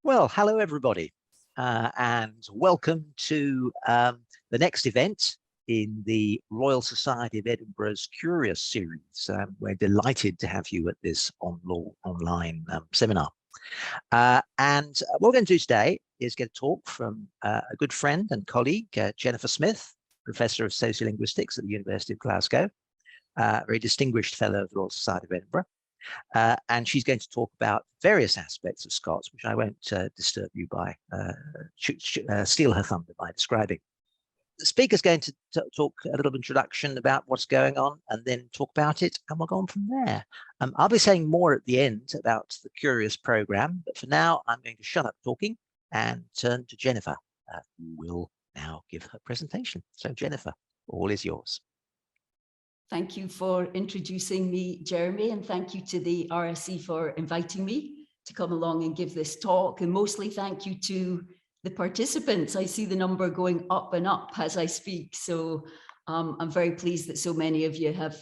Well, hello everybody, and welcome to the next event in the Royal Society of Edinburgh's Curious series. We're delighted to have you at this online seminar. And what we're going to do today is get a talk from a good friend and colleague, Jennifer Smith, Professor of Sociolinguistics at the University of Glasgow, a very distinguished fellow of the Royal Society of Edinburgh. And she's going to talk about various aspects of Scots, which I won't disturb you by, steal her thunder by describing. The speaker's going to talk a little introduction about what's going on and then talk about it, and we'll go on from there. I'll be saying more at the end about the Curious programme, but for now, I'm going to shut up talking and turn to Jennifer, who will now give her presentation. So Jennifer, all is yours. Thank you for introducing me, Jeremy, and thank you to the RSE for inviting me to come along and give this talk. And mostly thank you to the participants. I see the number going up and up as I speak. So I'm very pleased that so many of you have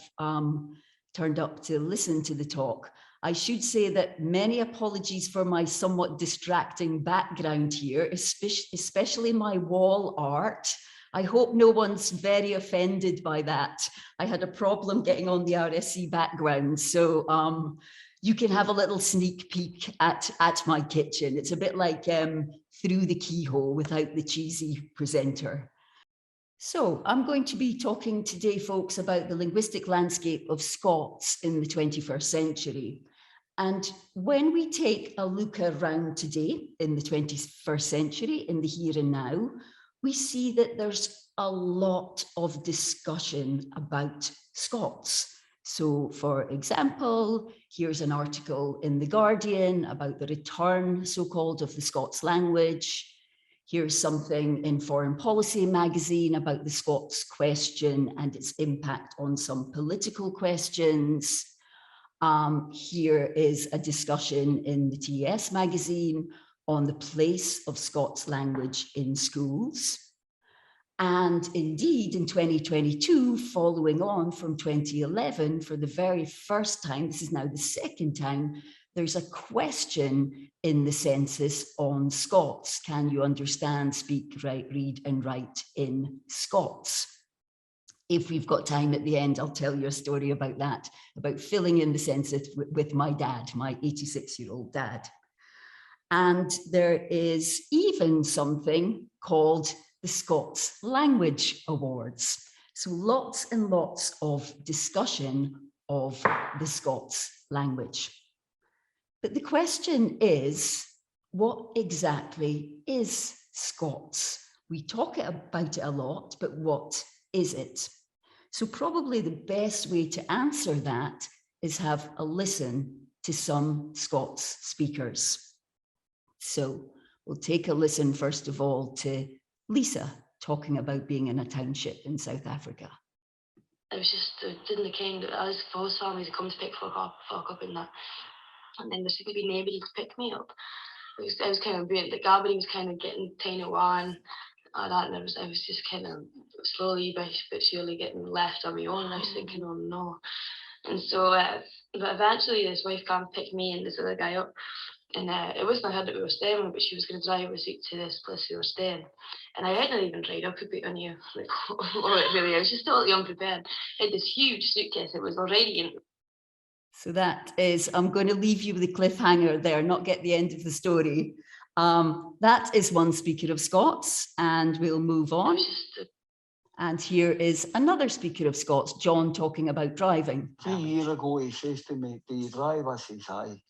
turned up to listen to the talk. I should say that many apologies for my somewhat distracting background here, especially my wall art. I hope no one's very offended by that. I had a problem getting on the RSE background, so you can have a little sneak peek at my kitchen. It's a bit like Through the Keyhole without the cheesy presenter. So I'm going to be talking today, folks, about the linguistic landscape of Scots in the 21st century. And when we take a look around today in the 21st century, in the here and now, we see that there's a lot of discussion about Scots. So, for example, here's an article in The Guardian about the return, so-called, of the Scots language. Here's something in Foreign Policy magazine about the Scots question and its impact on some political questions. Here is a discussion in the TES magazine on the place of Scots language in schools. And indeed, in 2022, following on from 2011, for the very first time, this is now the second time, there's a question in the census on Scots. Can you understand, speak, write, read, and write in Scots? If we've got time at the end, I'll tell you a story about that, about filling in the census with my dad, my 86-year-old dad. And there is even something called the Scots Language Awards. So lots and lots of discussion of the Scots language. But the question is, what exactly is Scots? We talk about it a lot, but what is it? So probably the best way to answer that is have a listen to some Scots speakers. So we'll take a listen, first of all, to Lisa talking about being in a township in South Africa. I was just doing the kind of, as foster families come to pick folk up and that. And then there seemed to be nobody to pick me up. I was kind of being, the gathering was kind of getting tiny one, and I was just kind of slowly but surely getting left on my own. And I was thinking, oh no. And so, but eventually this wife came and picked me and this other guy up. And it wasn't her that we were staying with, but she was going to drive us to this place we were staying. And I hadn't even tried up a bit on you. Like, really, I was just totally unprepared. I had this huge suitcase. It was already in. So that is, I'm going to leave you with a cliffhanger there, not get the end of the story. That is one speaker of Scots, and we'll move on. And here is another speaker of Scots, John, talking about driving. 3 years ago, he says to me, "Do you drive?" I says, "Aye."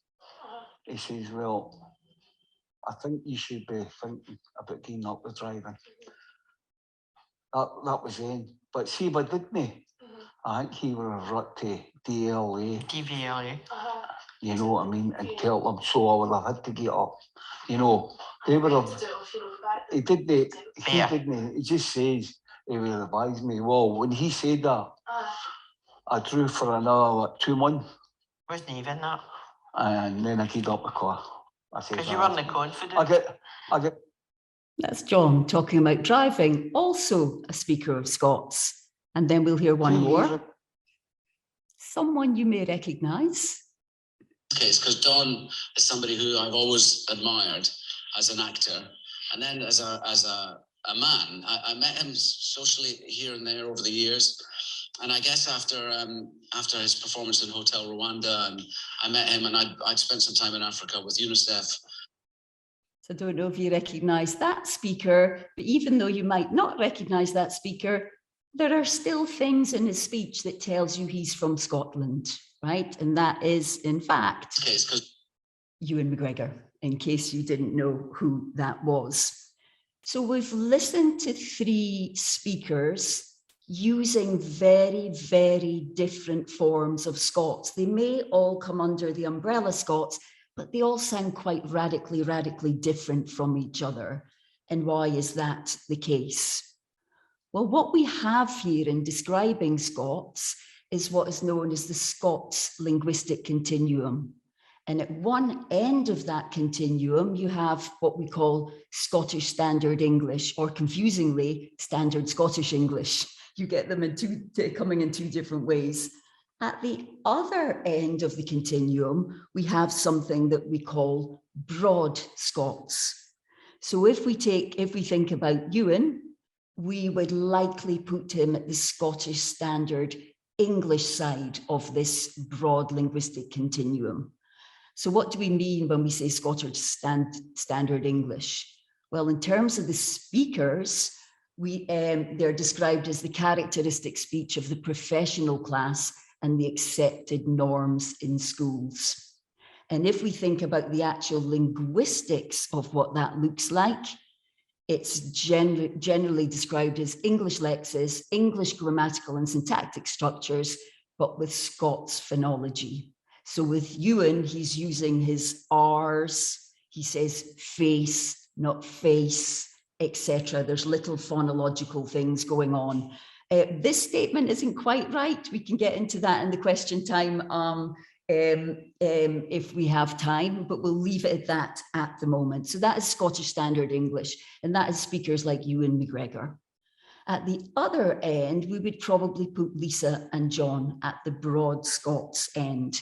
He says, "Well, I think you should be thinking about getting up with driving." That was then. But see, but didn't he? I think he would have rut to DVLA. You know what I mean? And tell them, so I would have had to get up. You know, they would have. He didn't. He didn't. He just says he would advise me. Well, when he said that, I drew for another 2 months. Wasn't even that. And then I get up the car. Because you weren't confident. I get. That's John talking about driving, also a speaker of Scots. And then we'll hear one more. Someone you may recognise. Case, because Don is somebody who I've always admired, as an actor, and then as a man. I met him socially here and there over the years, and I guess after his performance in Hotel Rwanda, and I met him, and I'd spent some time in Africa with UNICEF. So I don't know if you recognise that speaker, but even though you might not recognise that speaker, there are still things in his speech that tells you he's from Scotland, right? And that is, in fact, Ewan McGregor, in case you didn't know who that was. So we've listened to 3 speakers using very, very different forms of Scots. They may all come under the umbrella Scots, but they all sound quite radically different from each other. And why is that the case? Well, what we have here in describing Scots is what is known as the Scots linguistic continuum. And at one end of that continuum, you have what we call Scottish Standard English, or confusingly, Standard Scottish English. You get them coming in 2 different ways. At the other end of the continuum, we have something that we call Broad Scots. So if we think about Ewan, we would likely put him at the Scottish Standard English side of this broad linguistic continuum. So what do we mean when we say Scottish Standard English? Well, in terms of the speakers, they're described as the characteristic speech of the professional class and the accepted norms in schools. And if we think about the actual linguistics of what that looks like, it's generally described as English lexis, English grammatical and syntactic structures, but with Scots phonology. So with Ewan, he's using his R's, he says face, not face, etc. There's little phonological things going on. This statement isn't quite right. We can get into that in the question time if we have time, but we'll leave it at that at the moment. So that is Scottish Standard English, and that is speakers like Ewan McGregor. At the other end, we would probably put Lisa and John at the Broad Scots end.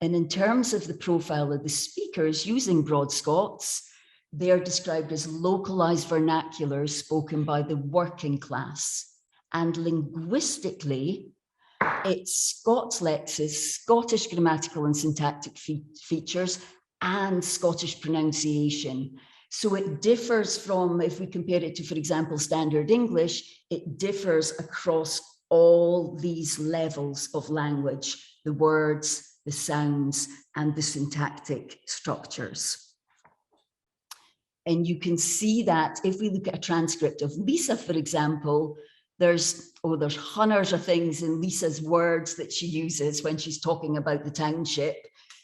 And in terms of the profile of the speakers using Broad Scots, they're described as localized vernaculars spoken by the working class. And linguistically, it's Scots lexis, Scottish grammatical and syntactic features, and Scottish pronunciation. So it differs from, if we compare it to, for example, Standard English, it differs across all these levels of language, the words, the sounds, and the syntactic structures. And you can see that if we look at a transcript of Lisa, for example, there's hundreds of things in Lisa's words that she uses when she's talking about the township.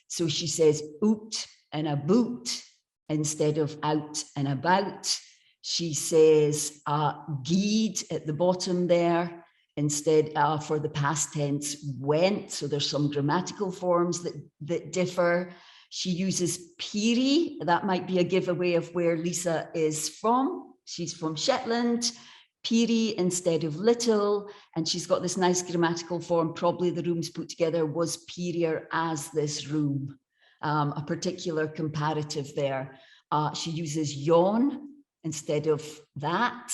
So she says oot and a boot instead of out and about. She says geed at the bottom there instead for the past tense went. So there's some grammatical forms that differ. She uses peerie. That might be a giveaway of where Lisa is from. She's from Shetland. Peerie instead of little, and she's got this nice grammatical form. Probably the rooms put together was peerier as this room, a particular comparative there. She uses yawn instead of that.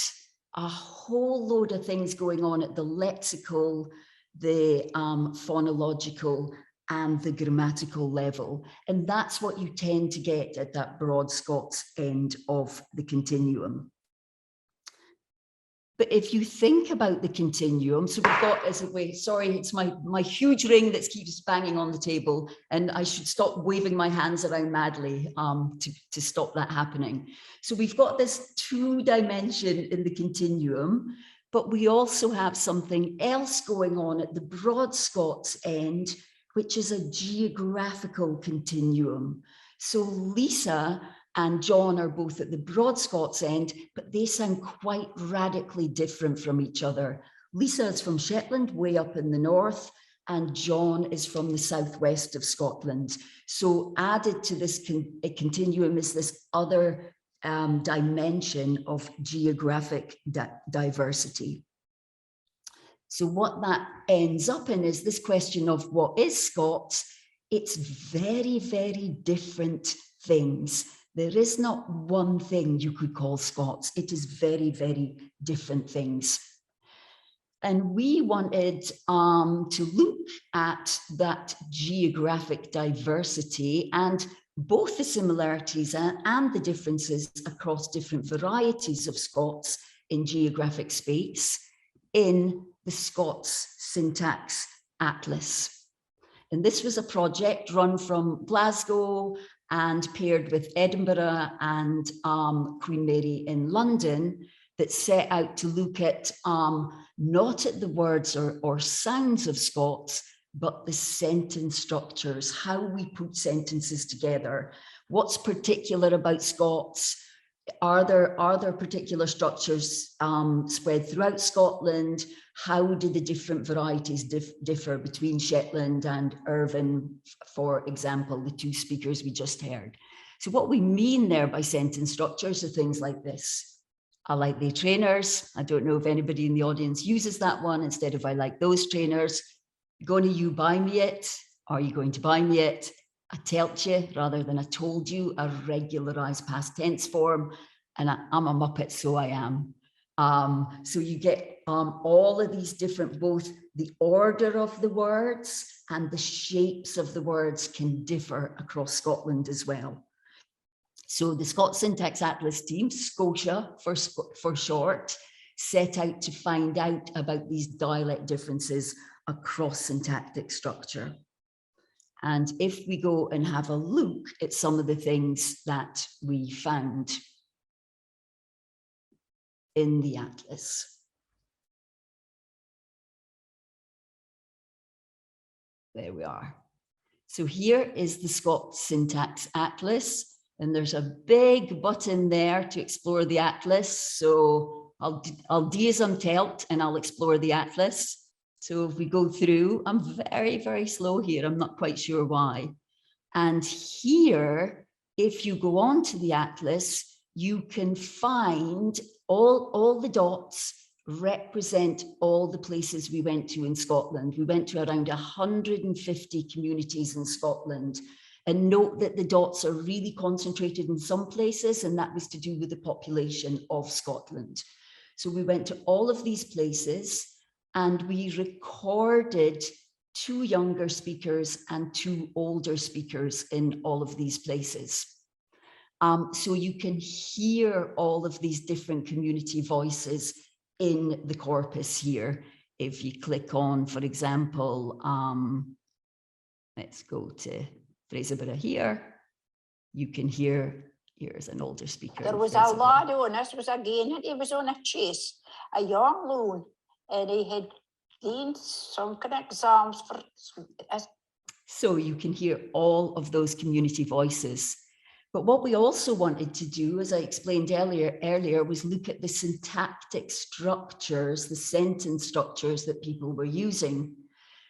A whole load of things going on at the lexical, the phonological, and the grammatical level. And that's what you tend to get at that Broad Scots end of the continuum. But if you think about the continuum, so we've got, sorry, it's my huge ring that keeps banging on the table, and I should stop waving my hands around madly to stop that happening. So we've got this 2-dimension in the continuum, but we also have something else going on at the Broad Scots end, which is a geographical continuum. So Lisa and John are both at the Broad Scots end, but they sound quite radically different from each other. Lisa is from Shetland, way up in the north, and John is from the southwest of Scotland. So added to this continuum is this other dimension of geographic diversity. So what that ends up in is this question of what is Scots. It's very, very different things. There is not one thing you could call Scots. It is very, very different things. And we wanted to look at that geographic diversity and both the similarities and the differences across different varieties of Scots in geographic space in the Scots Syntax Atlas. And this was a project run from Glasgow and paired with Edinburgh and Queen Mary in London, that set out to look at not at the words or sounds of Scots, but the sentence structures, how we put sentences together. What's particular about Scots? Are there particular structures spread throughout Scotland? How do the different varieties differ between Shetland and Irvine, for example, the two speakers we just heard? So what we mean there by sentence structures are things like this. I like the trainers. I don't know if anybody in the audience uses that one instead of I like those trainers. Gonna you buy me it? Are you going to buy me it? I tell't you rather than I told you, a regularized past tense form. And I'm a Muppet, so I am. So you get all of these different, both the order of the words and the shapes of the words can differ across Scotland as well. So the Scots Syntax Atlas team, Scotia for short, set out to find out about these dialect differences across syntactic structure. And if we go and have a look at some of the things that we found in the atlas. There we are. So here is the Scots Syntax Atlas. And there's a big button there to explore the atlas. So I'll do as I'm told and I'll explore the atlas. So if we go through, I'm very, very slow here. I'm not quite sure why. And here, if you go on to the atlas, you can find all the dots represent all the places we went to in Scotland. We went to around 150 communities in Scotland. And note that the dots are really concentrated in some places, and that was to do with the population of Scotland. So we went to all of these places and we recorded 2 younger speakers and 2 older speakers in all of these places. So you can hear all of these different community voices in the corpus here. If you click on, for example, let's go to Fraserburgh here, you can hear, here's an older speaker. There was a lad on, this was again, he was on a chase, a young loon, and he had gained some kind of exams for. So you can hear all of those community voices. But what we also wanted to do, as I explained earlier, was look at the syntactic structures, the sentence structures that people were using.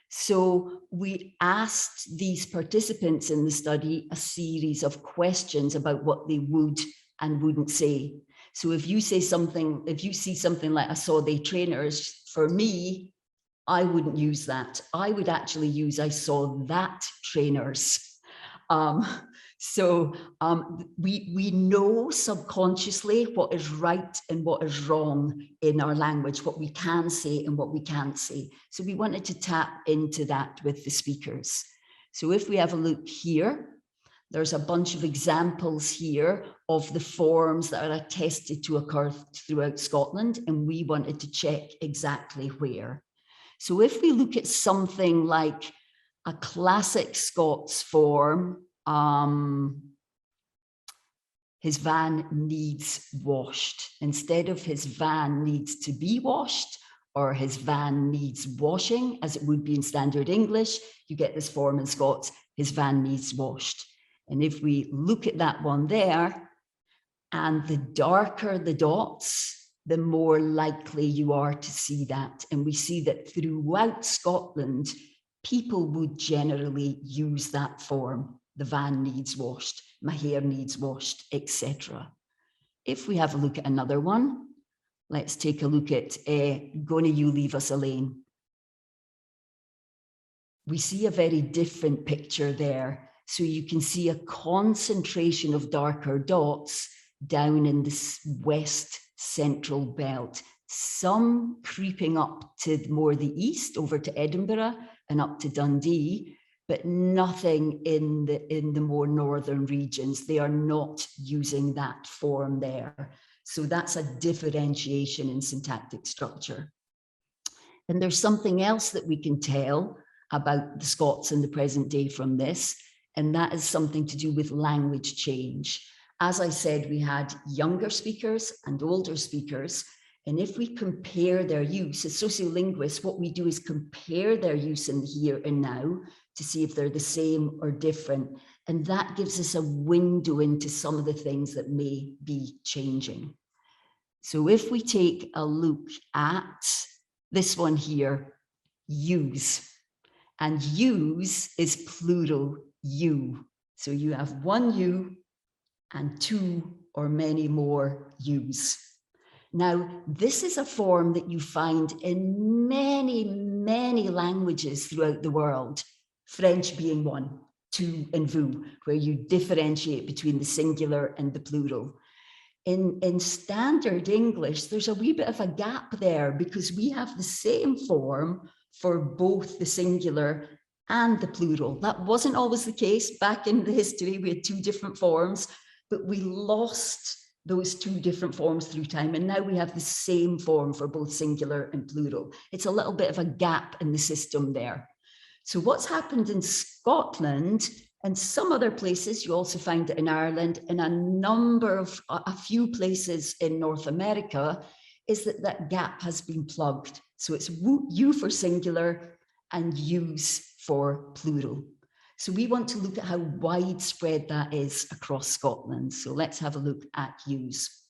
So we asked these participants in the study a series of questions about what they would and wouldn't say. So if you say something, if you see something like I saw they trainers, for me, I wouldn't use that. I would actually use I saw that trainers. We know subconsciously what is right and what is wrong in our language, what we can say and what we can't say. So we wanted to tap into that with the speakers. So if we have a look here, there's a bunch of examples here of the forms that are attested to occur throughout Scotland, and we wanted to check exactly where. So if we look at something like a classic Scots form, his van needs washed. Instead of his van needs to be washed or his van needs washing, as it would be in standard English, you get this form in Scots, his van needs washed. And if we look at that one there, and the darker the dots, the more likely you are to see that. And we see that throughout Scotland, people would generally use that form. The van needs washed, my hair needs washed, etc. If we have a look at another one, let's take a look at gonna you leave us alone. We see a very different picture there. So you can see a concentration of darker dots down in this west central belt, some creeping up to more the east over to Edinburgh and up to Dundee, but nothing in the more northern regions. They are not using that form there. So that's a differentiation in syntactic structure. And there's something else that we can tell about the Scots in the present day from this, and that is something to do with language change. As I said, we had younger speakers and older speakers, and if we compare their use, as sociolinguists, what we do is compare their use in the here and now to see if they're the same or different, and that gives us a window into some of the things that may be changing. So if we take a look at this one here, use, and use is plural you. So you have one you and two or many more yous. Now, this is a form that you find in many, many languages throughout the world, French being one, tu and vous, where you differentiate between the singular and the plural. In standard English, there's a wee bit of a gap there because we have the same form for both the singular and the plural. That wasn't always the case. Back in the history, we had two different forms, but we lost those two different forms through time. And now we have the same form for both singular and plural. It's a little bit of a gap in the system there. So what's happened in Scotland and some other places, you also find it in Ireland and a few places in North America, is that that gap has been plugged. So it's you for singular and use for plural. So we want to look at how widespread that is across Scotland. So let's have a look at use.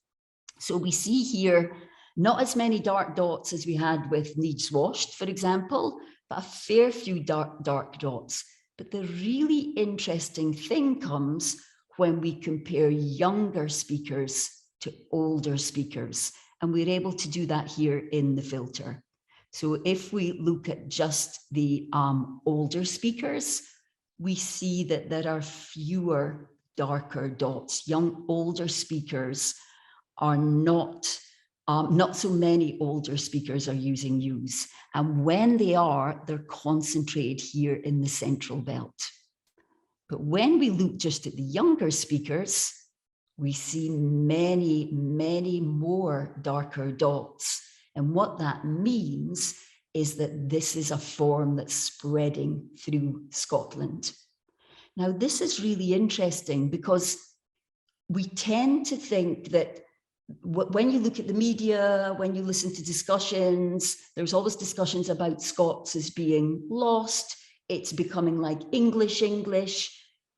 So we see here, not as many dark dots as we had with needs washed, for example, but a fair few dark dots. But the really interesting thing comes when we compare younger speakers to older speakers. And we're able to do that here in the filter. So if we look at just the older speakers, we see that there are fewer darker dots. Older speakers are not so many older speakers are using use. And when they are, they're concentrated here in the central belt. But when we look just at the younger speakers, we see many, many more darker dots. And what that means is that this is a form that's spreading through Scotland. Now, this is really interesting because we tend to think that when you look at the media, when you listen to discussions, there's always discussions about Scots as being lost. It's becoming like English.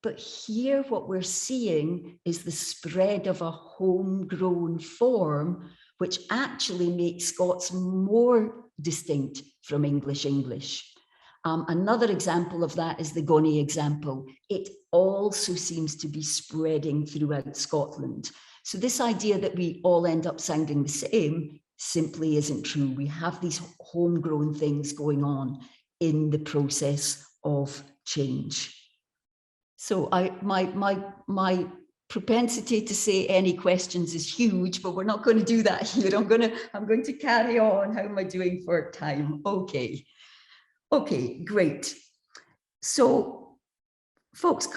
But here what we're seeing is the spread of a homegrown form, which actually makes Scots more distinct from English. Another example of that is the Goni example. It also seems to be spreading throughout Scotland. So this idea that we all end up sounding the same simply isn't true. We have these homegrown things going on in the process of change. So my propensity to say any questions is huge, but we're not going to do that here. I'm going to carry on. How am I doing for time? Okay, great. So folks,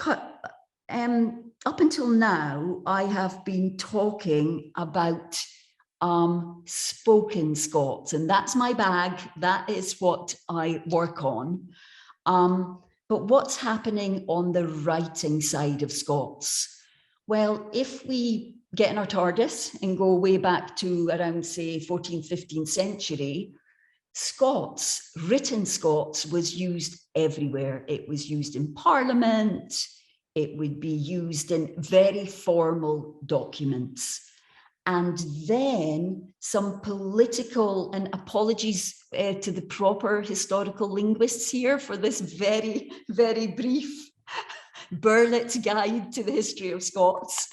up until now, I have been talking about spoken Scots, and that's my bag. That is what I work on. But what's happening on the writing side of Scots? Well, if we get in our TARDIS and go way back to around, say, 14th, 15th century, Scots, written Scots, was used everywhere. It was used in Parliament. It would be used in very formal documents. And then some political, and apologies to the proper historical linguists here for this very, very brief Burlet guide to the history of Scots.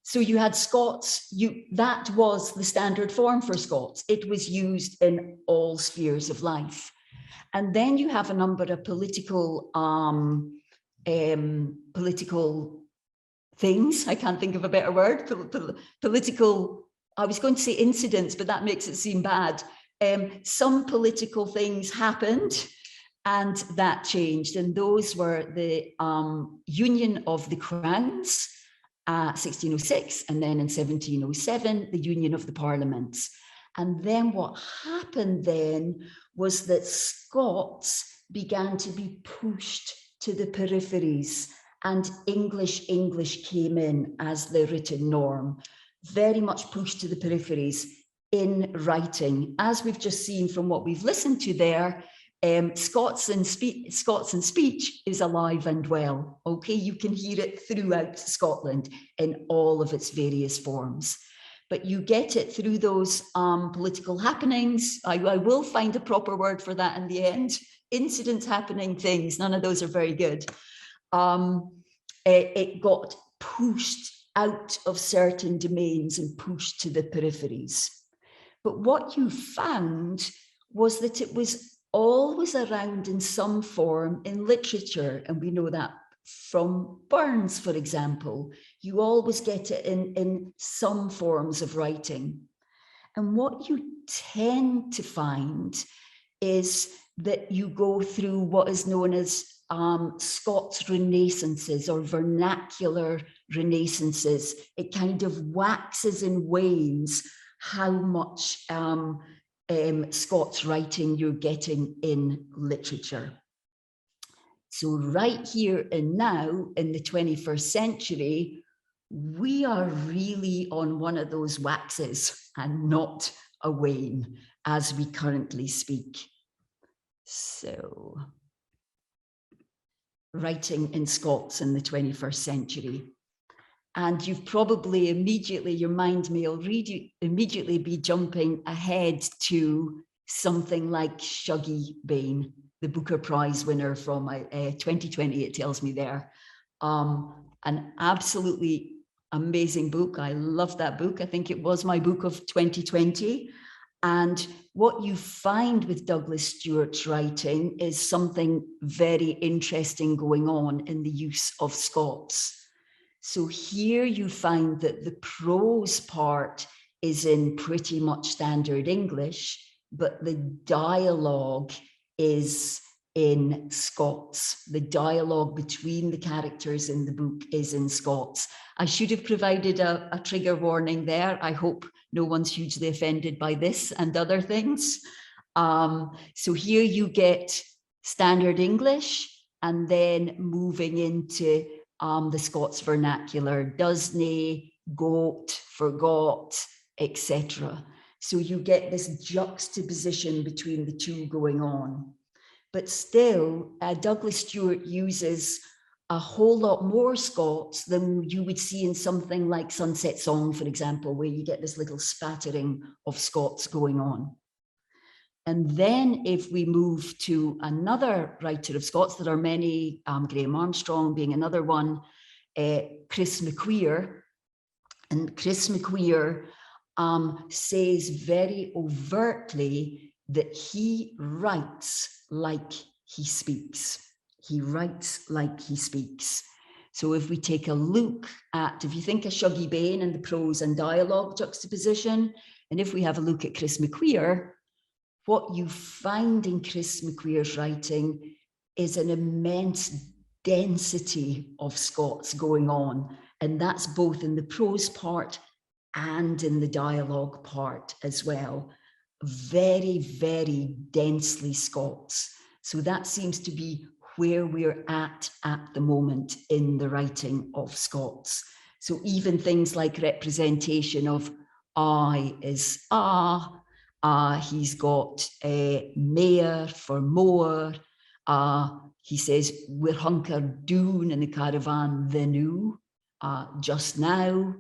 So you had Scots, that was the standard form for Scots. It was used in all spheres of life. And then you have a number of political political things. I can't think of a better word. Political, I was going to say incidents, but that makes it seem bad. Some political things happened and that changed. And those were the Union of the Crowns, 1606, and then in 1707, the Union of the Parliaments. And then what happened then was that Scots began to be pushed to the peripheries, and English came in as the written norm, very much pushed to the peripheries in writing. As we've just seen from what we've listened to there, Scots and speech is alive and well. Okay, you can hear it throughout Scotland in all of its various forms. But you get it through those political happenings. I will find a proper word for that in the end. Incidents, happening, things, none of those are very good. It got pushed out of certain domains and pushed to the peripheries. But what you found was that it was always around in some form in literature, and we know that from Burns, for example. You always get it in some forms of writing. And what you tend to find is that you go through what is known as Scots renaissances or vernacular renaissances. It kind of waxes and wanes how much Scots writing you're getting in literature. So right here and now in the 21st century, we are really on one of those waxes and not a wane as we currently speak. So, writing in Scots in the 21st century. And you've probably immediately, your mind may already immediately be jumping ahead to something like Shuggie Bain, the Booker Prize winner from 2020, it tells me there. An absolutely amazing book. I love that book. I think it was my book of 2020. And what you find with Douglas Stewart's writing is something very interesting going on in the use of Scots. So here you find that the prose part is in pretty much standard English, but the dialogue is in Scots. The dialogue between the characters in the book is in Scots. I should have provided a trigger warning there. I hope no one's hugely offended by this and other things. So here you get standard English and then moving into the Scots vernacular, doesn't, goat, forgot, etc. So you get this juxtaposition between the two going on. But still, Douglas Stewart uses a whole lot more Scots than you would see in something like Sunset Song, for example, where you get this little spattering of Scots going on. And then if we move to another writer of Scots, there are many, Graham Armstrong being another one, Chris McQueer. And Chris McQueer says very overtly that he writes like he speaks. He writes like he speaks. So if we take a look at, if you think of Shuggie Bain and the prose and dialogue juxtaposition, and if we have a look at Chris McQueer, what you find in Chris McQueer's writing is an immense density of Scots going on. And that's both in the prose part and in the dialogue part as well. Very, very densely Scots. So that seems to be where we're at the moment in the writing of Scots. So even things like representation of I is he's got mayor for more. He says we're hunkered down in the caravan the new, just now,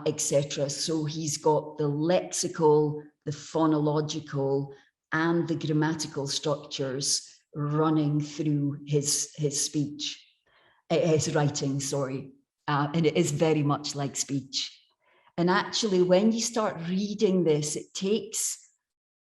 etc. So he's got the lexical, the phonological, and the grammatical structures running through his speech, his writing, sorry. And it is very much like speech. And actually, when you start reading this, it takes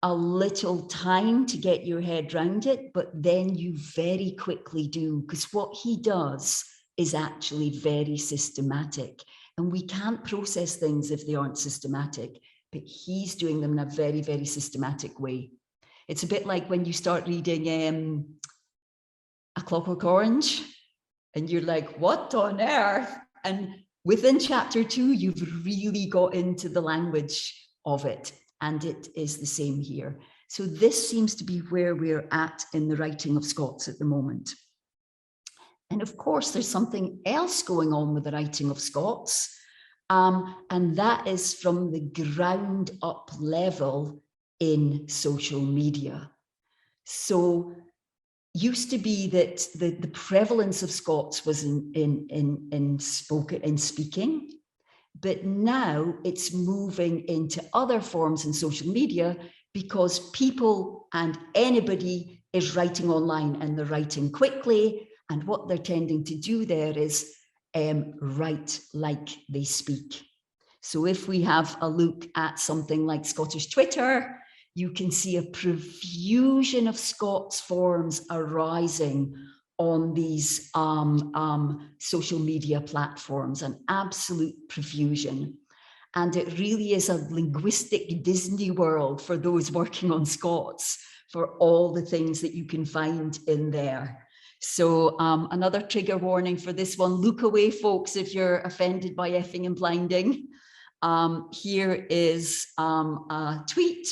a little time to get your head round it, but then you very quickly do, because what he does is actually very systematic. And we can't process things if they aren't systematic, but he's doing them in a very, very systematic way. It's a bit like when you start reading A Clockwork Orange, and you're like, what on earth? And within chapter 2, you've really got into the language of it. And it is the same here. So this seems to be where we're at in the writing of Scots at the moment. And of course, there's something else going on with the writing of Scots. And that is from the ground up level in social media. So used to be that the prevalence of Scots was in speaking, but now it's moving into other forms in social media because people and anybody is writing online, and they're writing quickly. And what they're tending to do there is write like they speak. So if we have a look at something like Scottish Twitter, you can see a profusion of Scots forms arising on these social media platforms, an absolute profusion. And it really is a linguistic Disney world for those working on Scots, for all the things that you can find in there. So another trigger warning for this one, look away, folks, if you're offended by effing and blinding. Here is a tweet,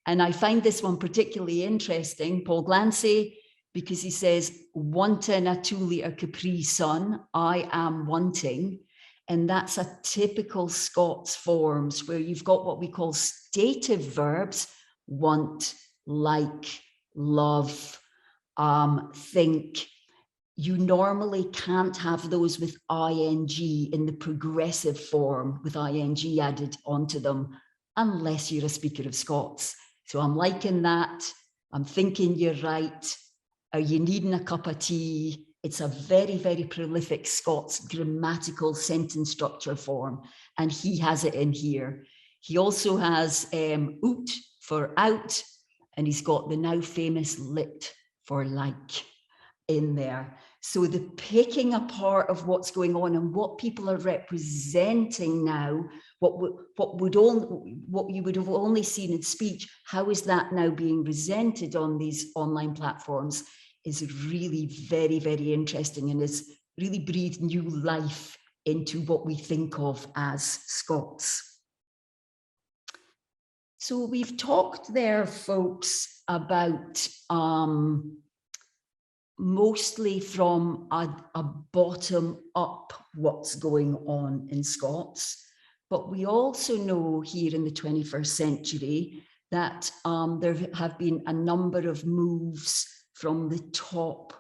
and I find this one particularly interesting, Paul Glancy, because he says, wanting a 2-litre Capri Sun, I am wanting. And that's a typical Scots forms where you've got what we call stative verbs, want, like, love, think. You normally can't have those with ing in the progressive form with ing added onto them unless you're a speaker of Scots. So I'm liking that. I'm thinking you're right. Are you needing a cup of tea? It's a very, very prolific Scots grammatical sentence structure form, and he has it in here. He also has oot for out, and he's got the now famous lit for like in there. So the picking apart of what's going on and what people are representing now, what you would have only seen in speech, how is that now being presented on these online platforms is really very, very interesting, and has really breathed new life into what we think of as Scots. So we've talked there, folks, about mostly from a bottom up what's going on in Scots. But we also know here in the 21st century that there have been a number of moves from the top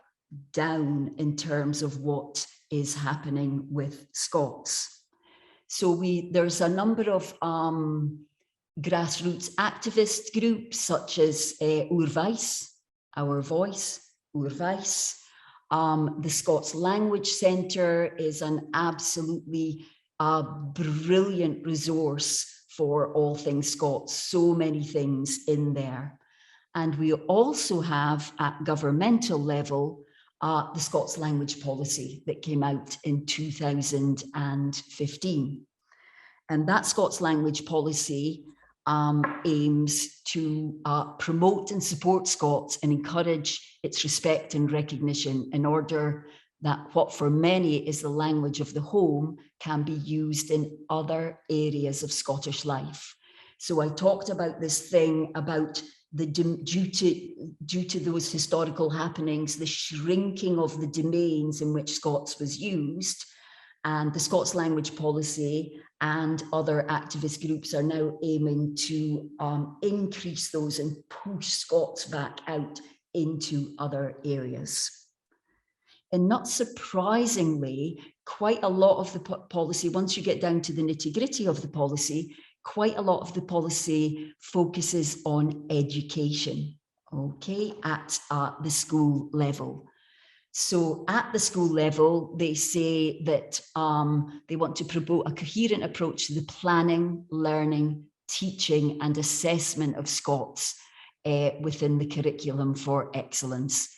down in terms of what is happening with Scots. So there's a number of grassroots activist groups such as Urwijs, Our Voice, Urwijs. The Scots Language Centre is an absolutely brilliant resource for all things Scots, so many things in there. And we also have at governmental level, the Scots Language Policy that came out in 2015. And that Scots Language Policy aims to promote and support Scots and encourage its respect and recognition in order that what for many is the language of the home can be used in other areas of Scottish life. So I talked about this thing about the due to those historical happenings, the shrinking of the domains in which Scots was used, and the Scots Language Policy and other activist groups are now aiming to increase those and push Scots back out into other areas. And not surprisingly, quite a lot of the policy, once you get down to the nitty-gritty of the policy, quite a lot of the policy focuses on education, okay, at the school level. So at the school level, they say that they want to promote a coherent approach to the planning, learning, teaching and assessment of Scots. within the curriculum for excellence,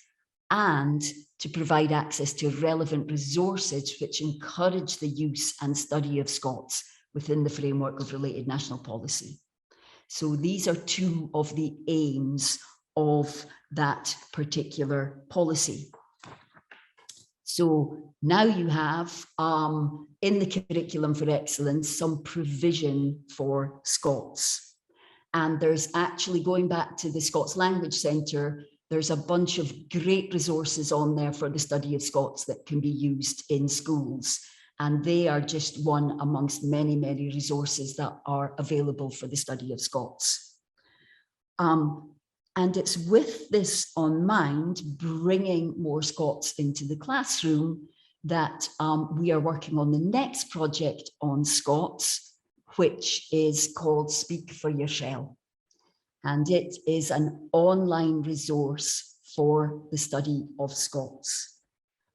and to provide access to relevant resources which encourage the use and study of Scots within the framework of related national policy. So these are two of the aims of that particular policy. So now you have in the curriculum for excellence some provision for Scots. And there's actually, going back to the Scots Language Centre, there's a bunch of great resources on there for the study of Scots that can be used in schools. And they are just one amongst many, many resources that are available for the study of Scots. And it's with this on mind, bringing more Scots into the classroom, that we are working on the next project on Scots, which is called Speak for Yourself. And it is an online resource for the study of Scots.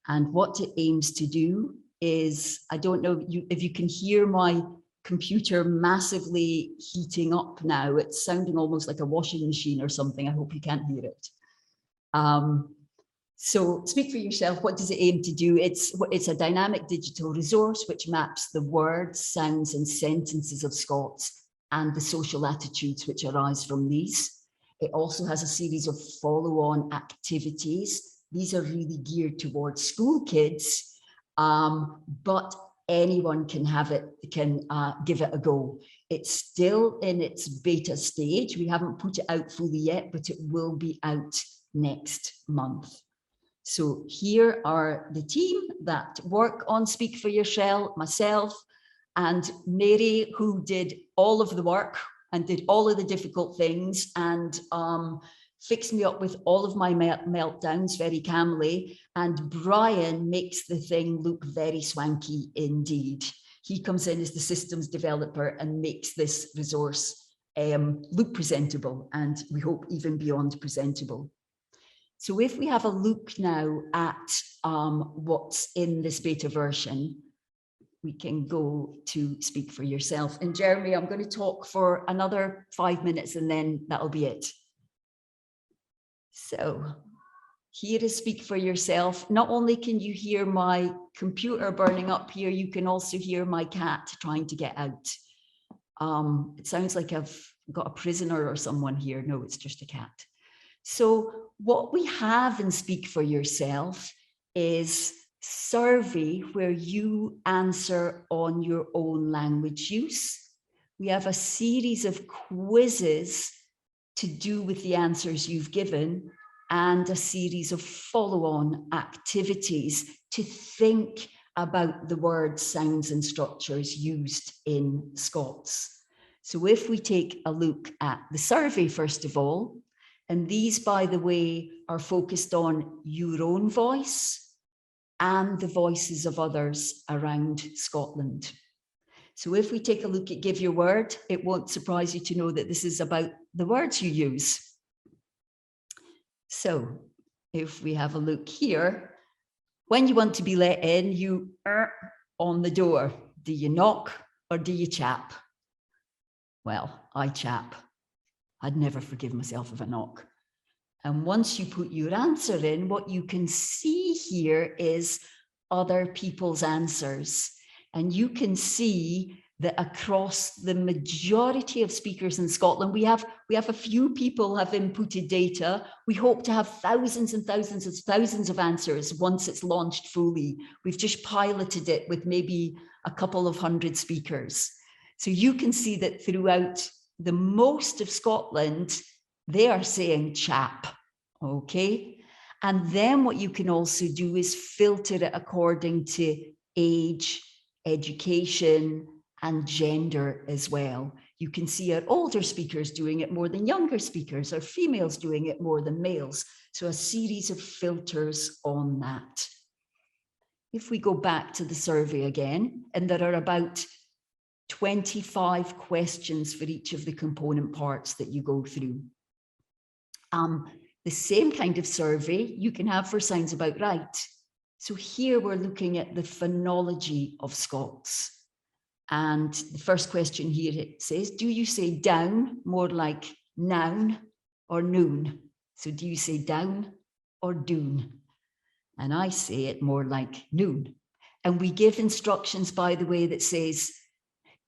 And what it aims to do is, I don't know if you can hear my computer massively heating up now. It's sounding almost like a washing machine or something. I hope you can't hear it. So Speak for Yourself, what does it aim to do? It's a dynamic digital resource which maps the words, sounds and sentences of Scots and the social attitudes which arise from these. It also has a series of follow-on activities. These are really geared towards school kids, but anyone can have it, can give it a go. It's still in its beta stage. We haven't put it out fully yet, but it will be out next month. So here are the team that work on Speak for Yourself, myself and Mary, who did all of the work and did all of the difficult things and fixed me up with all of my meltdowns very calmly. And Brian makes the thing look very swanky indeed. He comes in as the systems developer and makes this resource look presentable, and we hope even beyond presentable. So if we have a look now at what's in this beta version, we can go to Speak for Yourself. And Jeremy, I'm going to talk for another 5 minutes and then that'll be it. So here is Speak for Yourself. Not only can you hear my computer burning up here, you can also hear my cat trying to get out. It sounds like I've got a prisoner or someone here. No, it's just a cat. So what we have in Speak for Yourself is survey where you answer on your own language use. We have a series of quizzes to do with the answers you've given and a series of follow-on activities to think about the words, sounds and structures used in Scots. So if we take a look at the survey first of all, and these, by the way, are focused on your own voice and the voices of others around Scotland. So if we take a look at Give Your Word, it won't surprise you to know that this is about the words you use. So if we have a look here, when you want to be let in, you on the door. Do you knock or do you chap? Well, I chap. I'd never forgive myself if I knock. And once you put your answer in, what you can see here is other people's answers. And you can see that across the majority of speakers in Scotland, we have a few people have inputted data. We hope to have thousands and thousands of answers once it's launched fully. We've just piloted it with maybe a couple of hundred speakers. So you can see that throughout the most of Scotland, they are saying chap, okay? And then what you can also do is filter it according to age, education, and gender as well. You can see our older speakers doing it more than younger speakers, or females doing it more than males. So a series of filters on that. If we go back to the survey again, and there are about 25 questions for each of the component parts that you go through. The same kind of survey you can have for Sounds About Right. So here we're looking at the phonology of Scots. And the first question here, it says, do you say down more like noun or noon? So do you say down or doon? And I say it more like noon. And we give instructions, by the way, that says,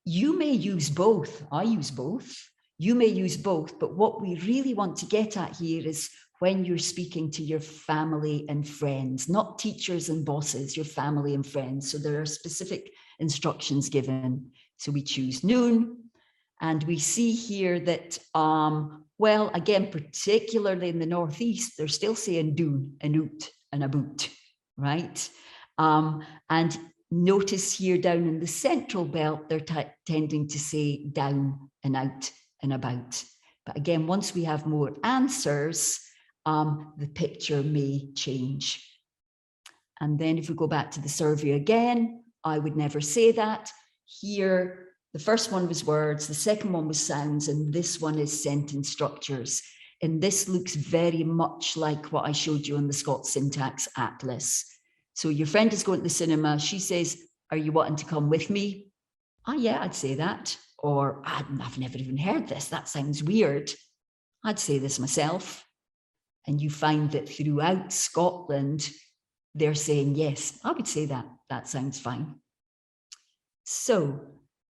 you may use both. I use both. You may use both. But what we really want to get at here is when you're speaking to your family and friends, not teachers and bosses, your family and friends. So there are specific instructions given. So we choose noon. And we see here that, well, again, particularly in the Northeast, they're still saying doon and oot and about, right? And notice here down in the central belt, they're tending to say down and out and about. But again, once we have more answers, the picture may change. And then if we go back to the survey again, I would never say that. Here, the first one was words, the second one was sounds, and this one is sentence structures. And this looks very much like what I showed you on the Scots Syntax Atlas. So your friend is going to the cinema. She says, are you wanting to come with me? Ah, yeah, I'd say that. Or I've never even heard this. That sounds weird. I'd say this myself. And you find that throughout Scotland, they're saying, yes, I would say that. That sounds fine. So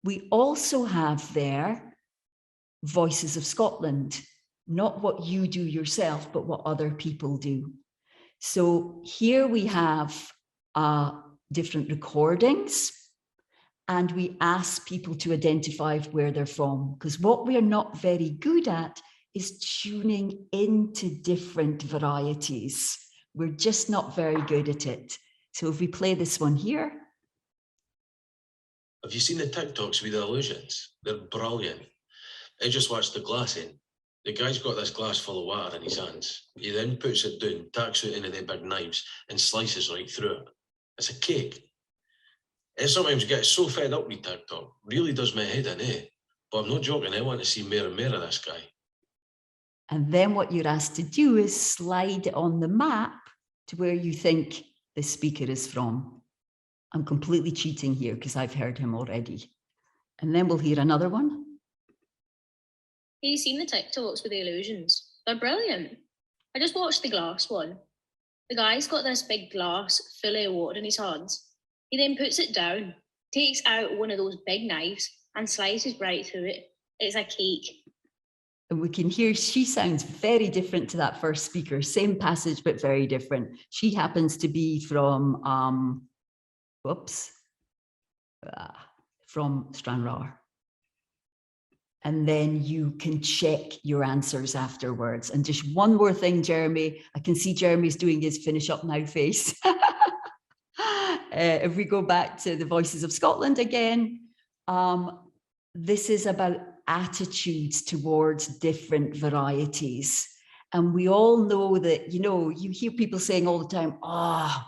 we also have there Voices of Scotland, not what you do yourself, but what other people do. So here we have different recordings, and we ask people to identify where they're from, because what we are not very good at is tuning into different varieties. We're just not very good at it. So if we play this one here. Have you seen the TikToks with the illusions? They're brilliant. I just watched the glassing. The guy's got this glass full of water in his hands. He then puts it down, tacks it into the big knives and slices right through it. It's a cake. I sometimes get so fed up with TikTok. Really does my head in, eh? But I'm not joking, I want to see more and more of this guy. And then what you're asked to do is slide on the map to where you think the speaker is from. I'm completely cheating here because I've heard him already. And then we'll hear another one. Have you seen the TikToks with the illusions? They're brilliant. I just watched the glass one. The guy's got this big glass full of water in his hands. He then puts it down, takes out one of those big knives and slices right through it. It's a cake. And we can hear she sounds very different to that first speaker. Same passage, but very different. She happens to be from, from Stranraer. And then you can check your answers afterwards. And just one more thing, Jeremy. I can see Jeremy's doing his finish up now face. If we go back to the Voices of Scotland again, this is about attitudes towards different varieties. And we all know that, you know, you hear people saying all the time, I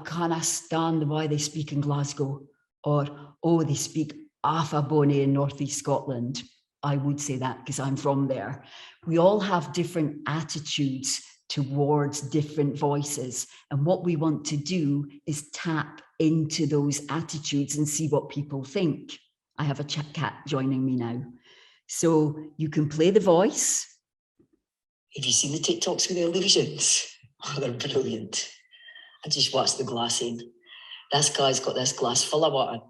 can't stand why they speak in Glasgow, or, oh, they speak Affabony in Northeast Scotland. I would say that because I'm from there. We all have different attitudes towards different voices. And what we want to do is tap into those attitudes and see what people think. I have a cat joining me now. So you can play the voice. Have you seen the TikToks with the illusions? Oh, they're brilliant. I just watched the glassing. This guy's got this glass full of water.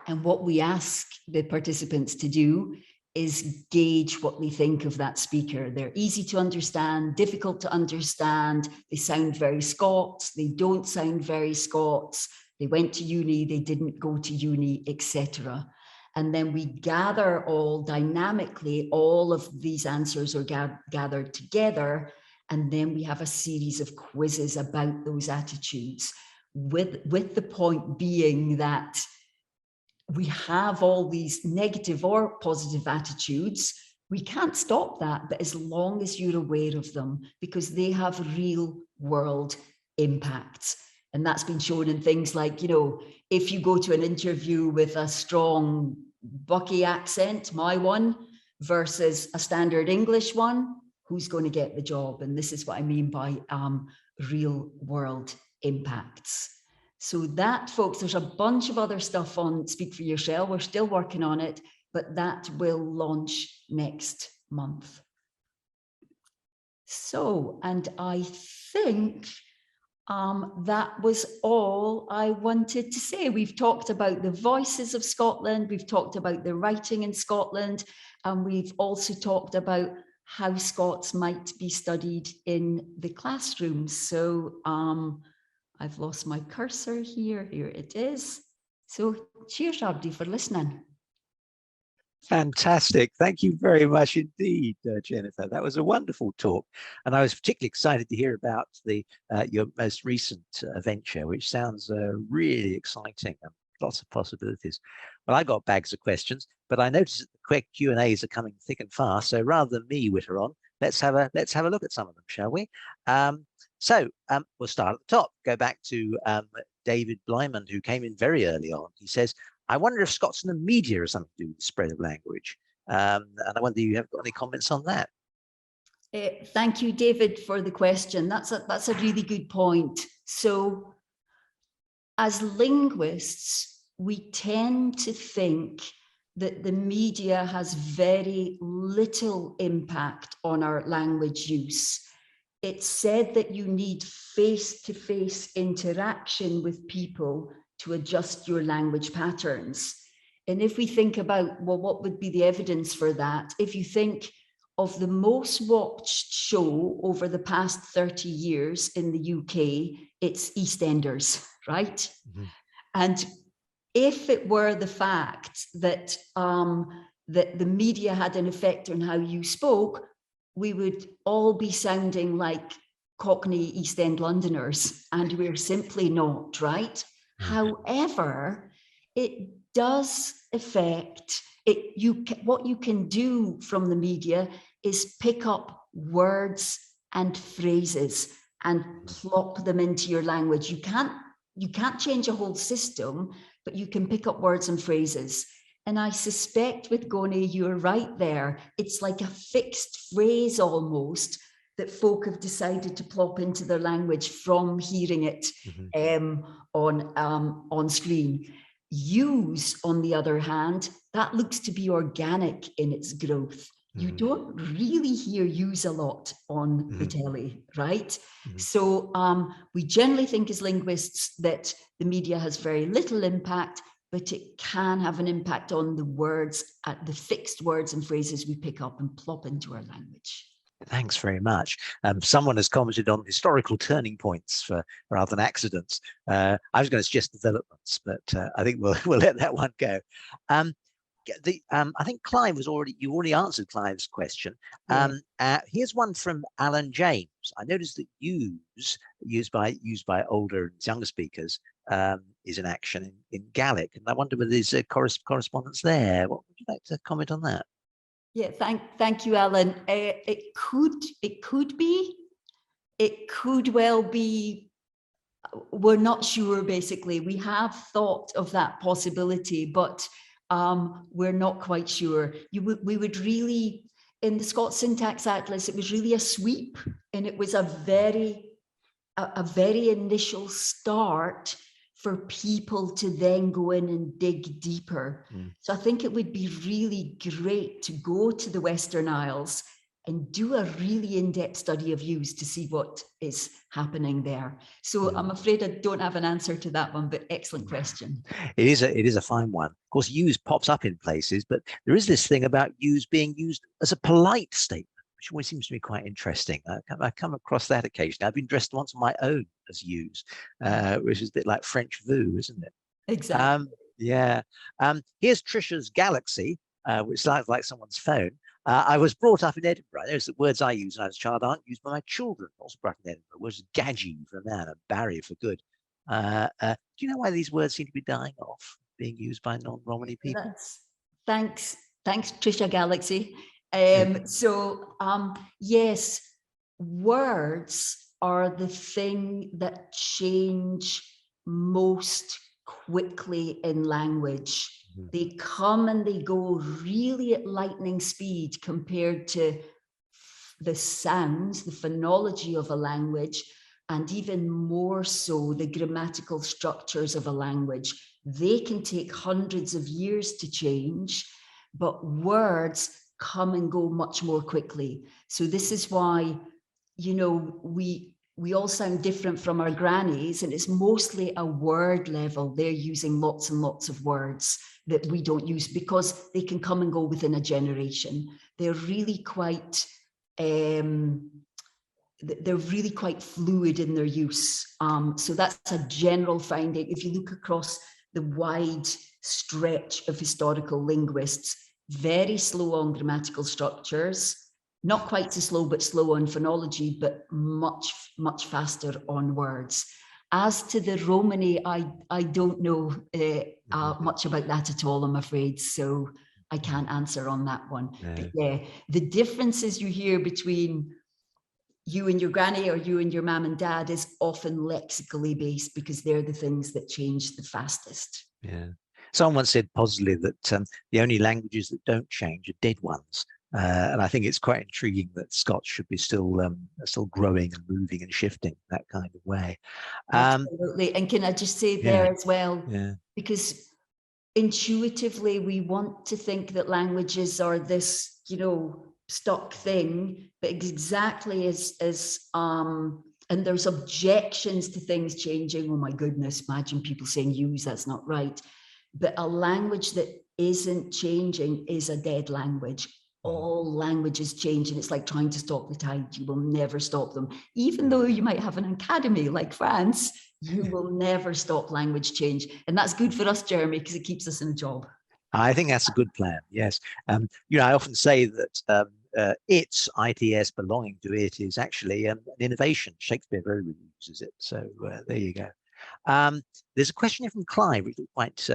And what we ask the participants to do is gauge what they think of that speaker. They're easy to understand, difficult to understand. They sound very Scots. They don't sound very Scots. They went to uni, they didn't go to uni, etc. And then we gather all dynamically, all of these answers are gathered together. And then we have a series of quizzes about those attitudes, with the point being that we have all these negative or positive attitudes. We can't stop that, but as long as you're aware of them, because they have real world impacts. And that's been shown in things like, you know, if you go to an interview with a strong Bucky accent, my one, versus a standard English one, who's going to get the job? And this is what I mean by real world impacts. So that, folks, there's a bunch of other stuff on Speak for Your Shell. We're still working on it, but that will launch next month. So, and I think that was all I wanted to say. We've talked about the voices of Scotland, we've talked about the writing in Scotland, and we've also talked about how Scots might be studied in the classrooms. So I've lost my cursor here, here it is. So cheers, everybody, for listening. Fantastic. Thank you very much indeed, Jennifer. That was a wonderful talk. And I was particularly excited to hear about the your most recent venture, which sounds really exciting and lots of possibilities. Well, I got bags of questions, but I noticed that the quick Q&As are coming thick and fast. So rather than me witter on, let's have a look at some of them, shall we? We'll start at the top. Go back to David Blyman, who came in very early on. He says, I wonder if Scots and the media has something to do with the spread of language. And I wonder if you have got any comments on that. Thank you, David, for the question. That's a really good point. So as linguists, we tend to think that the media has very little impact on our language use. It's said that you need face-to-face interaction with people to adjust your language patterns. And if we think about, well, what would be the evidence for that? If you think of the most watched show over the past 30 years in the UK, it's EastEnders, right? Mm-hmm. And if it were the fact that, that the media had an effect on how you spoke, we would all be sounding like Cockney East End Londoners, and we're simply not, right? However, it does affect it. What you can do from the media is pick up words and phrases and plop them into your language. You can't change a whole system, but you can pick up words and phrases. And I suspect with Goni, you're right there. It's like a fixed phrase almost that folk have decided to plop into their language from hearing it on screen. Use, on the other hand, that looks to be organic in its growth. You don't really hear use a lot on the telly, right? So we generally think as linguists that the media has very little impact, but it can have an impact on the words, the fixed words and phrases we pick up and plop into our language. Thanks very much. Someone has commented on historical turning points rather than accidents. I was going to suggest developments, but I think we'll let that one go. I think Clive you already answered Clive's question. Here's one from Alan James. I noticed that used by older and younger speakers is an action in Gaelic, and I wonder whether there's a correspondence there. What would you like to comment on that? Yeah, thank you, Alan. It could be. It could well be. We're not sure, basically. We have thought of that possibility, but we're not quite sure. We would really, in the Scots Syntax Atlas, it was really a sweep, and it was a very initial start for people to then go in and dig deeper. So I think it would be really great to go to the Western Isles and do a really in-depth study of use to see what is happening there. So I'm afraid I don't have an answer to that one, but excellent question. It is a fine one. Of course, use pops up in places, but there is this thing about use being used as a polite statement, which always seems to me quite interesting. I come across that occasionally. I've been dressed once on my own as use, which is a bit like French vous, isn't it? Exactly. Here's Trisha's Galaxy, which sounds like someone's phone. I was brought up in Edinburgh. There's the words I use when I was a child aren't used by my children. Also brought up in Edinburgh. Words gadgy for a man, a barrier for good. Do you know why these words seem to be dying off, being used by non-Romany people? Thanks, Trisha Galaxy. Yes, words are the thing that change most quickly in language. They come and they go really at lightning speed compared to the sounds, the phonology of a language, and even more so the grammatical structures of a language. They can take hundreds of years to change, but words come and go much more quickly. So this is why, you know, we all sound different from our grannies, and it's mostly a word level. They're using lots and lots of words that we don't use because they can come and go within a generation. They're really quite fluid in their use. So that's a general finding. If you look across the wide stretch of historical linguists, very slow on grammatical structures, not quite so slow, but slow on phonology, but much, much faster on words. As to the Romany, I don't know much about that at all, I'm afraid. So I can't answer on that one. No. But yeah, the differences you hear between you and your granny or you and your mum and dad is often lexically based because they're the things that change the fastest. Yeah. Someone once said positively that the only languages that don't change are dead ones. And I think it's quite intriguing that Scots should be still growing and moving and shifting that kind of way. Absolutely. And can I just say there as well, because intuitively we want to think that languages are this, you know, stuck thing, but exactly as and there's objections to things changing. Oh my goodness, imagine people saying use, that's not right. But a language that isn't changing is a dead language. All languages change, and it's like trying to stop the tide. You will never stop them. Even though you might have an academy like France, you will never stop language change. And that's good for us, Jeremy, because it keeps us in a job. I think that's a good plan, yes. You know, I often say that its belonging to it is actually an innovation. Shakespeare very rarely uses it. So there you go. There's a question here from Clive, which is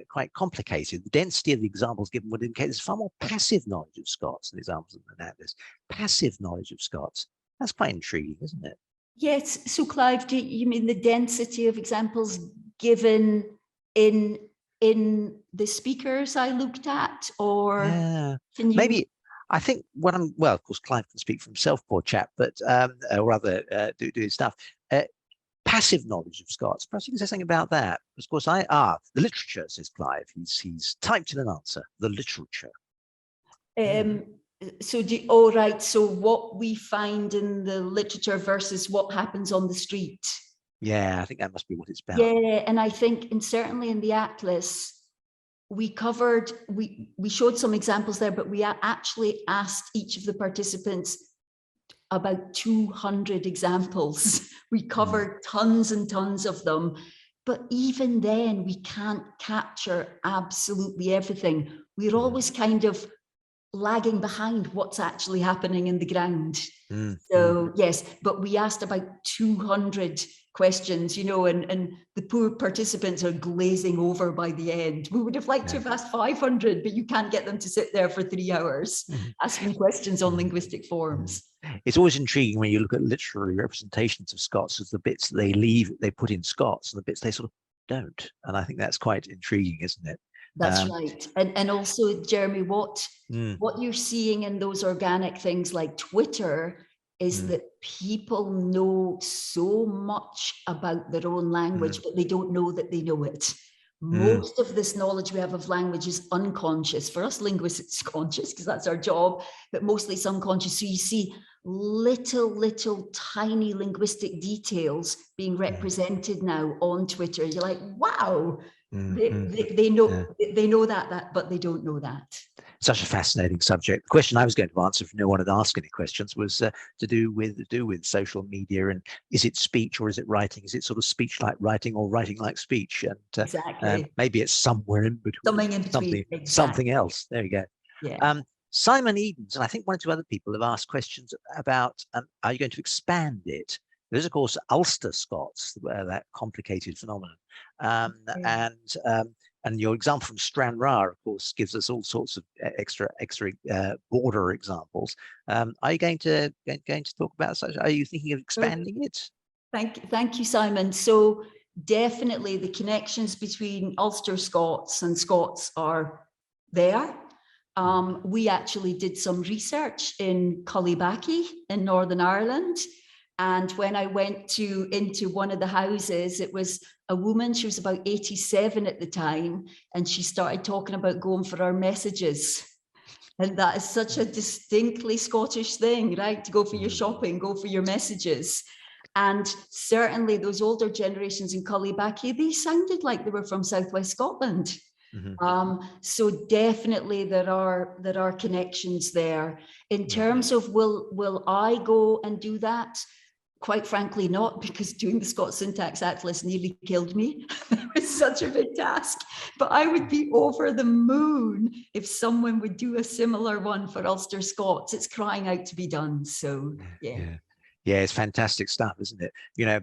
quite complicated. The density of the examples given would indicate there's far more passive knowledge of Scots than examples of Menanders. Passive knowledge of Scots. That's quite intriguing, isn't it? Yes. So Clive, do you mean the density of examples given in the speakers I looked at, or can you... Maybe I think what well, of course, Clive can speak for himself, poor chap, but or rather do his stuff. Passive knowledge of Scots. Perhaps you can say something about that. Of course, the literature, says Clive. He's typed in an answer. The literature. So right. So what we find in the literature versus what happens on the street. Yeah, I think that must be what it's about. Yeah, and I think, and certainly in the atlas, we covered. We showed some examples there, but we actually asked each of the participants about 200 examples. We covered tons and tons of them, but even then we can't capture absolutely everything. We're always kind of lagging behind what's actually happening in the ground. So yes, but we asked about 200 questions, you know, and the poor participants are glazing over by the end. We would have liked to have asked 500, but you can't get them to sit there for 3 hours asking questions on linguistic forms. It's always intriguing when you look at literary representations of Scots as the bits that they put in Scots and the bits they sort of don't. And I think that's quite intriguing, isn't it? That's right. And also, Jeremy, what you're seeing in those organic things like Twitter is that people know so much about their own language, but they don't know that they know it. Most of this knowledge we have of language is unconscious. For us linguists, it's conscious because that's our job, but mostly it's unconscious. So you see little tiny linguistic details being represented now on Twitter. You're like, wow, they know that, but they don't know that. Such a fascinating subject. The question I was going to answer, if no one had asked any questions, was to do with social media, and is it speech or is it writing? Is it sort of speech like writing or writing like speech? And exactly. Maybe it's somewhere in between. Something in between. Something else. There you go. Yeah. Simon Edens, and I think one or two other people have asked questions about, are you going to expand it? There's, of course, Ulster Scots, that complicated phenomenon. And your example from Stranraer, of course, gives us all sorts of extra border examples. Are you going to talk about such? Are you thinking of expanding it? Thank you, Simon. So definitely the connections between Ulster Scots and Scots are there. We actually did some research in Cullybackey in Northern Ireland. And when I went into one of the houses, it was a woman, she was about 87 at the time, and she started talking about going for our messages. And that is such a distinctly Scottish thing, right? To go for your shopping, go for your messages. And certainly those older generations in Cullybackey, they sounded like they were from Southwest Scotland. So definitely there are connections there. In terms of will I go and do that? Quite frankly not, because doing the Scots Syntax Atlas nearly killed me. It was such a big task, but I would be over the moon if someone would do a similar one for Ulster Scots. It's crying out to be done. So yeah, it's fantastic stuff, isn't it? You know,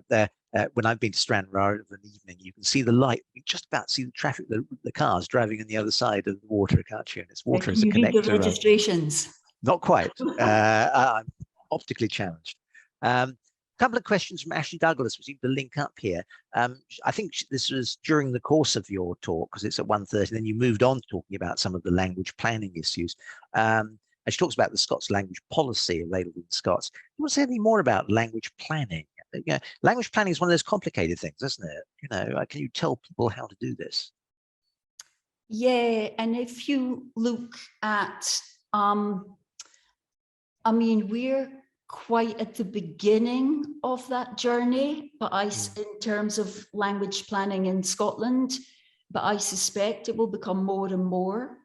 when I've been to Stranraer of an evening, you can see the light. You just about see the traffic, the cars driving on the other side of the water, can't you? And it's water as a connector. You read the registrations? Not quite. I'm optically challenged. Couple of questions from Ashley Douglas. We seem to link up here. I think this was during the course of your talk, because it's at 1:30, then you moved on talking about some of the language planning issues. And she talks about the Scots language policy available in Scots. Do you want to say anything more about language planning? You know, language planning is one of those complicated things, isn't it? You know, can you tell people how to do this? Yeah, and if you look at, I mean, we're quite at the beginning of that journey, but in terms of language planning in Scotland, but I suspect it will become more and more.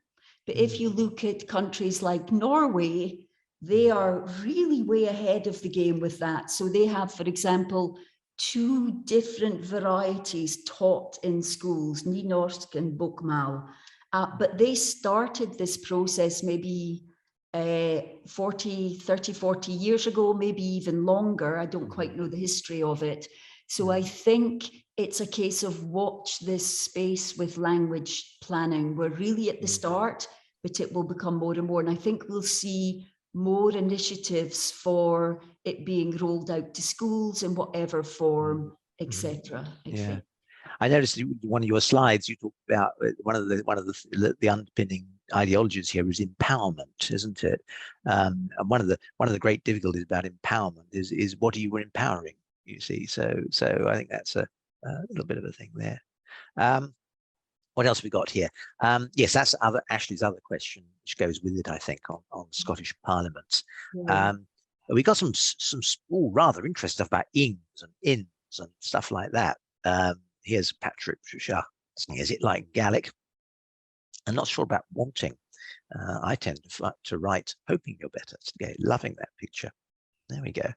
But if you look at countries like Norway, they are really way ahead of the game with that. So they have, for example, 2 different varieties taught in schools, Nynorsk and Bokmål. But they started this process maybe 30, 40 years ago, maybe even longer. I don't quite know the history of it. So I think it's a case of watch this space with language planning. We're really at the start, but it will become more and more. And I think we'll see more initiatives for it being rolled out to schools in whatever form, etc. Yeah, I noticed one of your slides you talked about one of the underpinning ideologies here is empowerment, isn't it? And one of the great difficulties about empowerment is what are you empowering? You see, so I think that's a little bit of a thing there. What else have we got here? Yes, that's Ashley's other question, which goes with it, I think, on Scottish Parliament. We got some rather interesting stuff about ings and ins and stuff like that. Here's Patrick Trusha asking, is it like Gaelic? I'm not sure about wanting. I tend to write hoping you're better. Okay, loving that picture. There we go.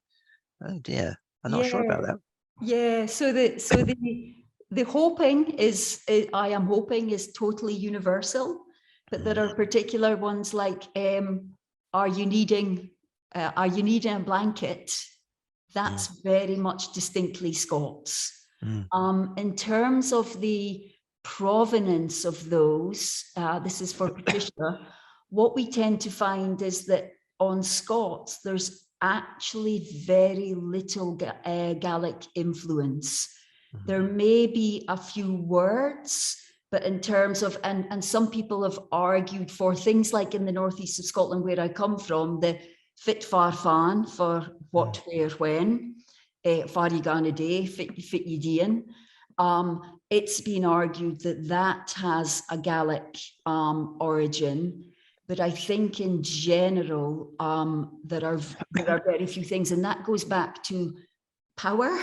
Oh dear, I'm not sure about that. Yeah, so the hoping is, I am hoping, is totally universal, but there are particular ones like, are you needing a blanket? That's very much distinctly Scots. In terms of the provenance of those, this is for Patricia, what we tend to find is that on Scots, there's actually very little Gaelic influence. There may be a few words, but in terms of, and some people have argued for things like in the northeast of Scotland, where I come from, the fit far fan for what, where, when, far you gonna day, fit you dean. It's been argued that that has a Gaelic origin, but I think in general, there are very few things, and that goes back to power.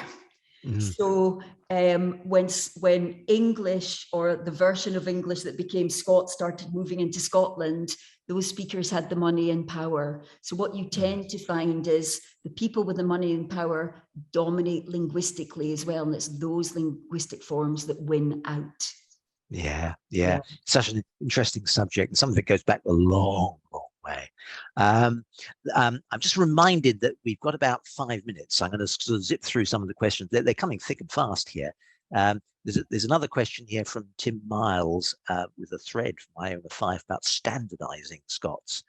So when English, or the version of English that became Scots, started moving into Scotland, those speakers had the money and power. So what you tend to find is the people with the money and power dominate linguistically as well, and it's those linguistic forms that win out. Yeah. Such an interesting subject, and some of it goes back a long way. I'm just reminded that we've got about 5 minutes. I'm going to sort of zip through some of the questions. They're coming thick and fast here. There's another question here from Tim Miles with a thread from Iona 5 about standardizing Scots.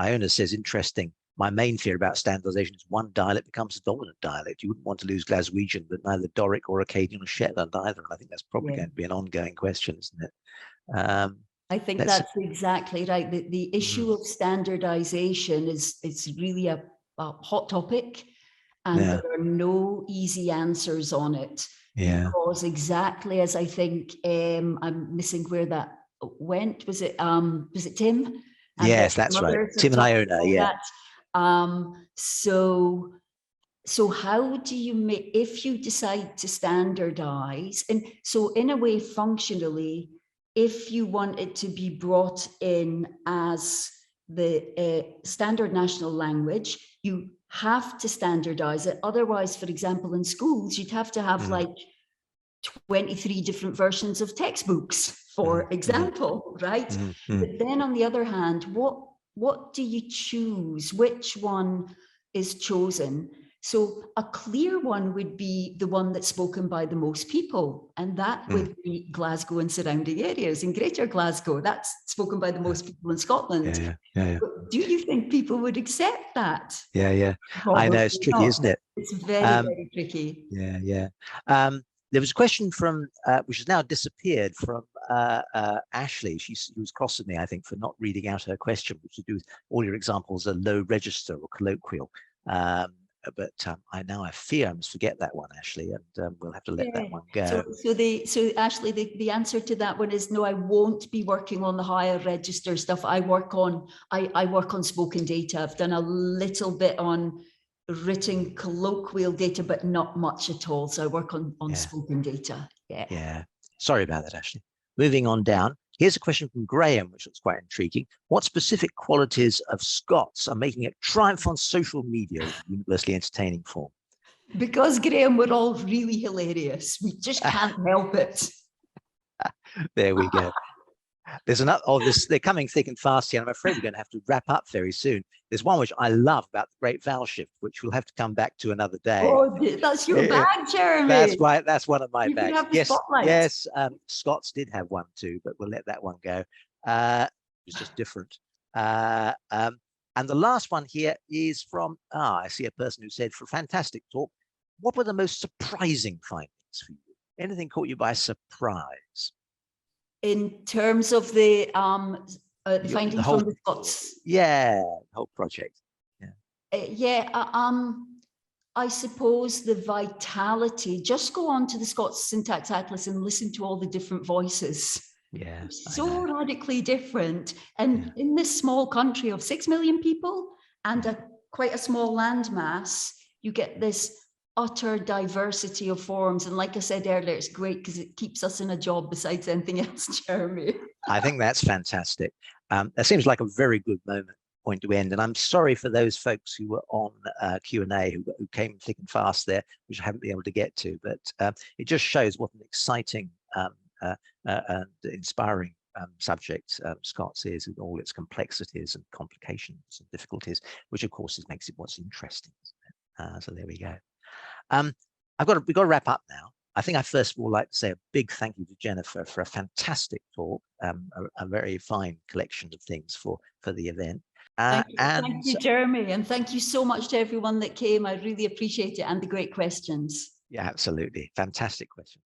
Iona says, interesting. My main fear about standardization is one dialect becomes a dominant dialect. You wouldn't want to lose Glaswegian, but neither Doric or Acadian or Shetland either. And I think that's probably going to be an ongoing question, isn't it? I think that's exactly right. The issue of standardization is really a hot topic, and there are no easy answers on it. Because exactly as I think, I'm missing where that went. Was it Tim? And yes, that's right. Tim and Iona, yeah. So how do you make, if you decide to standardize, and so in a way, functionally, if you want it to be brought in as the standard national language, you have to standardize it. Otherwise, for example, in schools, you'd have to have like 23 different versions of textbooks, for example, right? But then on the other hand, what do you choose? Which one is chosen? So a clear one would be the one that's spoken by the most people, and that would be Glasgow and surrounding areas. In Greater Glasgow, that's spoken by the most people in Scotland. Yeah. Do you think people would accept that? Yeah. Probably I know, it's tricky, not. isn't it? It's very tricky. Yeah. There was a question from, which has now disappeared, from Ashley. She was cross with me, I think, for not reading out her question, which to do with all your examples are low register or colloquial. But I fear I must forget that one, Ashley, and we'll have to let that one go. So Ashley, the answer to that one is no. I won't be working on the higher register stuff. I work on spoken data. I've done a little bit on written colloquial data, but not much at all. So I work on spoken data. Yeah. Sorry about that, Ashley. Moving on down. Here's a question from Graham, which looks quite intriguing. What specific qualities of Scots are making it triumph on social media in a universally entertaining form? Because, Graham, we're all really hilarious. We just can't help it. There we go. There's another, they're coming thick and fast here. And I'm afraid we're going to have to wrap up very soon. There's one which I love about the Great Vowel Shift, which we'll have to come back to another day. Oh, that's your bag, Jeremy. That's right. That's one of my bags. Yes, Scots did have one too, but we'll let that one go. It's just different. And the last one here is from, I see a person who said, for a fantastic talk, what were the most surprising findings for you? Anything caught you by surprise? In terms of the findings from the Scots? Yeah, the whole project. I suppose the vitality, just go on to the Scots Syntax Atlas and listen to all the different voices. Yeah. So radically different. And in this small country of 6 million people and quite a small landmass, you get this utter diversity of forms. And like I said earlier, it's great because it keeps us in a job besides anything else, Jeremy. I think that's fantastic. That seems like a very good point to end. And I'm sorry for those folks who were on Q&A who came thick and fast there, which I haven't been able to get to. But it just shows what an exciting and inspiring subject Scots is, with all its complexities and complications and difficulties, which of course makes it what's interesting. So there we go. We've got to wrap up now. I think I first of all like to say a big thank you to Jennifer for a fantastic talk, a very fine collection of things for the event. Thank you, Jeremy, and thank you so much to everyone that came. I really appreciate it, and the great questions. Yeah, absolutely. Fantastic question.